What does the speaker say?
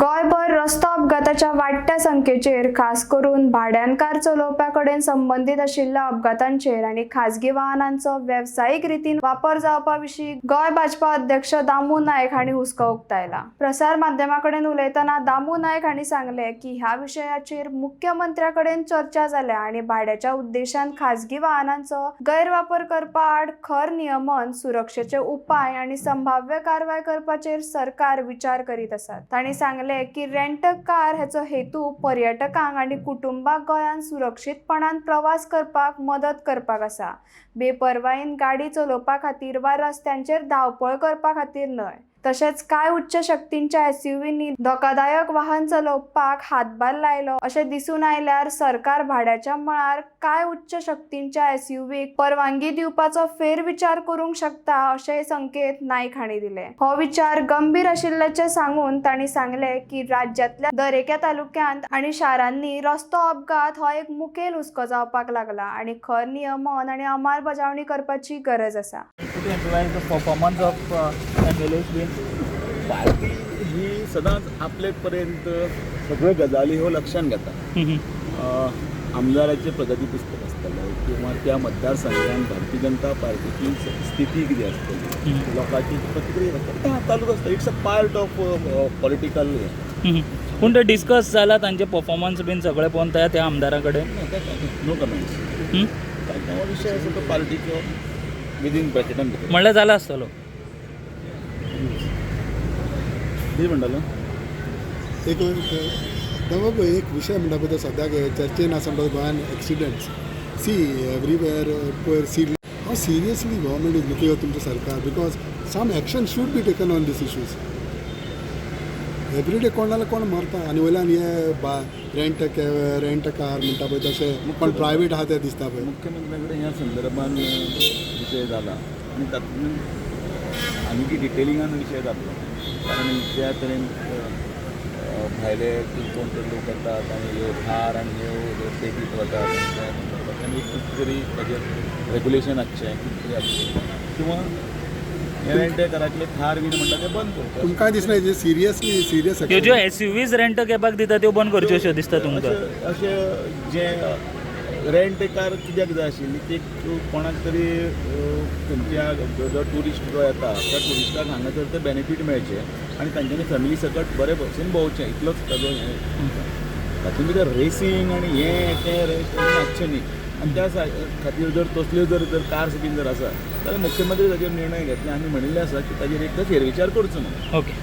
गोंयभर रस्तो अपघाताच्या वाडट्या संख्येचेर खास करून भाड्यान कार चलोवप्याकडेन संबंधित आशिल्ल्या अपघातांचेर आनी खाजगी वाहनांचो वेवसायीक रितीन वापर जावपा विशीं गोंय भाजपा अध्यक्ष दामू नायक हांणी हुस्को उक्तायला। प्रसार माध्यमांकडेन उलयतना दामू नायक हांणी सांगले की ह्या विशयाचेर मुख्यमंत्र्या कडेन चर्चा जाल्या आनी भाड्याच्या उद्देशान खाजगी वाहनांचो गैरवापर करपा आड खर नियमन, सुरक्षेचे उपाय आनी संभाव्य कारवाय करपाचेर सरकार विचार करीत आसा। तांणी सांगले की रेंट कार हेचो हेतू पर्यटकांक आनी कुटुंबाक गोंयान सुरक्षीतपणान प्रवास करपाक मदत करपाक आसा, बेपरवायेन गाडी चलोवपा खातीर वा रस्त्यांचेर धांवपळ करपा खातीर न्हय। तशेंच काय उच्च शक्तींच्या एसयूव्हींनी धोकादायक वाहन चलोवपाक हातभार लायलो अशें दिसून आयल्यार सरकार भाड्याच्या मळार काय उच्च शक्तींच्या एसयूव्हीक परवानगी दिवपाचो फेरविचार करूंक शकता अशें संकेत नायक हांणी दिले। हो विचार गंभीर आशिल्ल्याचें सांगून तांणी सांगले की राज्यांतल्या दरेका तालुक्यांत आनी शारांनी रस्तो अपघात हो एक मुखेल हुस्को जावपाक लागला आनी खर नियमन आनी अंमलबजावणी करपाची गरज आसा। परफॉर्मन्स ऑफ एमएलएस बीन पार्टी ही सदांच आपले पर्यंत सगळ्यो गजाली ह्यो लक्षांत घेता। आमदाराचे प्रगती पुस्तक आसतलें किंवा त्या मतदारसंघात भारतीय जनता पार्टीची स्थिती कितें आसतली, लोकांची प्रतिक्रिया आसता, तें हाताळूंक आसता। It's a part of political. पूण ते डिस्कस जाला तांचे परफॉर्मन्स बीन सगळे पळोवन त्या आमदारा कडेन नो कमेंट्स। हो विशय आसा तो पार्टीचो विदीन ब्रॅकेटान म्हणल्यार जाला आसतलो। कितें म्हणटालो एक विषय म्हणटा पळय तो सद्याक चर्चेन आसा म्हणटा गोंयान एक्सिडंट्स सी एवरीवेअर पयर how seriously government is looking तुमचें सरकार because some action should be taken on these issues. Everyday कोण नाल्यार कोण मरता आनी वयल्यान हे रेंट कार म्हणटा पळय तशें कोण प्रायवेट आहा ते दिसता पळय। मुख्यमंत्र्या कडेन ह्या संदर्भान विशय जाला आनी तातूंत आनी डिटेलिंगान विशय जातलो, कारण ज्या तरेन भायले कोण तरी लोक येतात आनी ह्यो थार आनी ह्यो तेगीत वतात आनी कितें तरी ताचेर रेगुलेशन हाडचें, कितें तरी हाडचें किंवा हे रेंटे कारांतले थार बीन म्हणटा ते बंद करचे। तुमकां दिसना हेजेर सिरियस ह्यो ज्यो एसयूव्हीज रेंट घेवपाक दिता त्यो बंद करच्यो अश्यो दिसता तुमकां? अशें जे रेंट कार कित्याक जाय आशिल्ली ती कोणाक तरी खंयच्या जो ट्युरिस्ट जो येता त्या ट्युरिस्टाक हांगासर ते बेनिफीट मेळचें आनी तांच्यांनी फॅमिली सकट बरे भशेन भोंवचें, इतलोच ताजो हें। तातूंत भितर रेसींग आनी हें तें रेस नासचें न्ही। आनी त्या खातीर जर तसल्यो जर कार्स बीन जर आसा जाल्यार मुख्यमंत्री ताचेर निर्णय घेतले आनी म्हणिल्लें आसा की ताचेर एकदां फेरविचार करचो म्हणून। ओके।